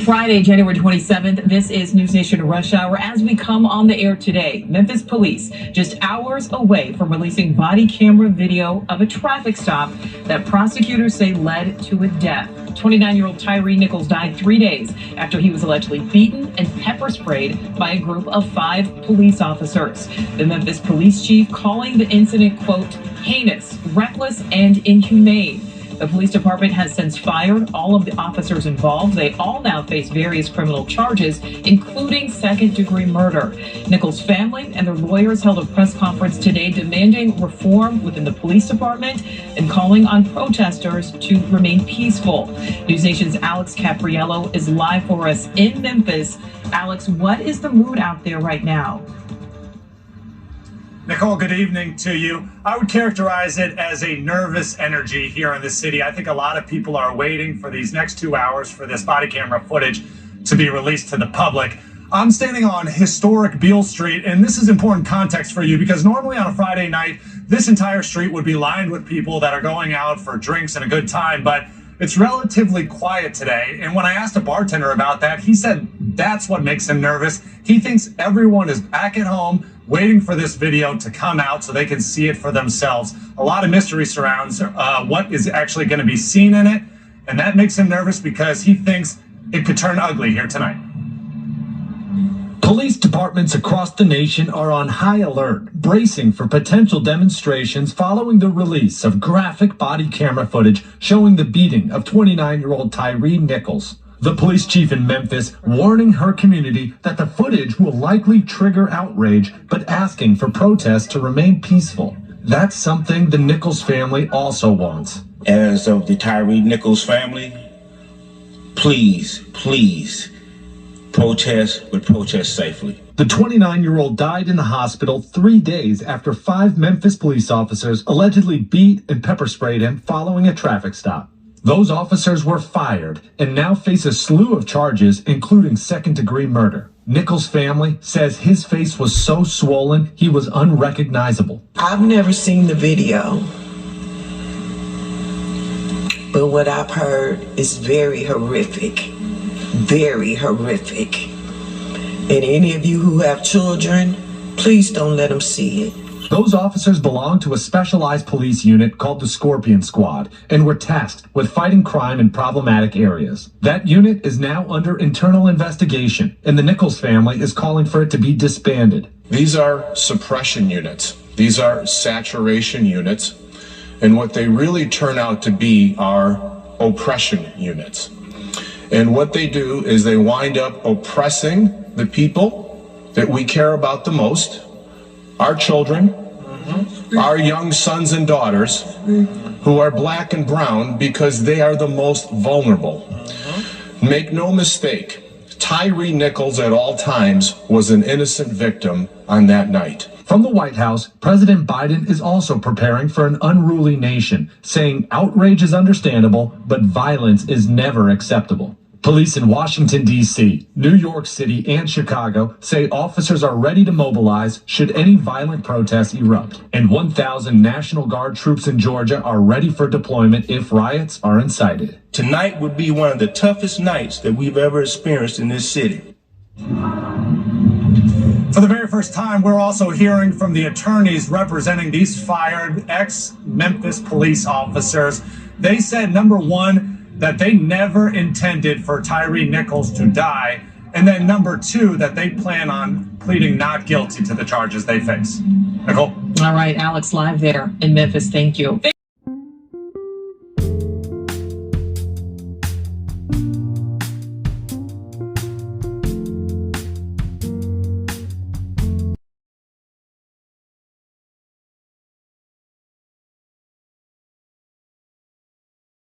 Friday, January 27th, this is News Nation Rush Hour. As we come on the air today, Memphis police just hours away from releasing body camera video of a traffic stop that prosecutors say led to a death. 29-year-old Tyree Nichols died 3 days after he was allegedly beaten and pepper sprayed by a group of 5 police officers. The Memphis police chief calling the incident, quote, heinous, reckless, and inhumane. The police department has since fired all of the officers involved. They all now face various criminal charges, including second-degree murder. Nichols' family and their lawyers held a press conference today demanding reform within the police department and calling on protesters to remain peaceful. News Nation's Alex Capriello is live for us in Memphis. Alex, what is the mood out there right now? Nicole, good evening to you. I would characterize it as a nervous energy here in the city. I think a lot of people are waiting for these next 2 hours for this body camera footage to be released to the public. I'm standing on historic Beale Street, and this is important context for you because normally on a Friday night, this entire street would be lined with people that are going out for drinks and a good time, but it's relatively quiet today. And when I asked a bartender about that, he said that's what makes him nervous. He thinks everyone is back at home waiting for this video to come out so they can see it for themselves. A lot of mystery surrounds what is actually going to be seen in it. And that makes him nervous because he thinks it could turn ugly here tonight. Police departments across the nation are on high alert, bracing for potential demonstrations following the release of graphic body camera footage showing the beating of 29-year-old Tyree Nichols. The police chief in Memphis warning her community that the footage will likely trigger outrage, but asking for protests to remain peaceful. That's something the Nichols family also wants. As of the Tyree Nichols family, please protest, but protest safely. The 29-year-old died in the hospital 3 days after 5 Memphis police officers allegedly beat and pepper sprayed him following a traffic stop. Those officers were fired and now face a slew of charges, including second-degree murder. Nichols' family says his face was so swollen he was unrecognizable. I've never seen the video, but what I've heard is very horrific, very horrific. And any of you who have children, please don't let them see it. Those officers belong to a specialized police unit called the Scorpion Squad and were tasked with fighting crime in problematic areas. That unit is now under internal investigation, and the Nichols family is calling for it to be disbanded. These are suppression units. These are saturation units. And what they really turn out to be are oppression units. And what they do is they wind up oppressing the people that we care about the most, our children, our young sons and daughters who are black and brown because they are the most vulnerable. Make no mistake, Tyree Nichols at all times was an innocent victim on that night. From the White House, President Biden is also preparing for an unruly nation, saying outrage is understandable, but violence is never acceptable. Police in Washington, D.C., New York City, and Chicago say officers are ready to mobilize should any violent protests erupt. And 1,000 National Guard troops in Georgia are ready for deployment if riots are incited. Tonight would be one of the toughest nights that we've ever experienced in this city. For the very first time, we're also hearing from the attorneys representing these fired ex-Memphis police officers. They said, number one, that they never intended for Tyree Nichols to die, and then number two, that they plan on pleading not guilty to the charges they face. Nicole? All right, Alex, live there in Memphis. Thank you.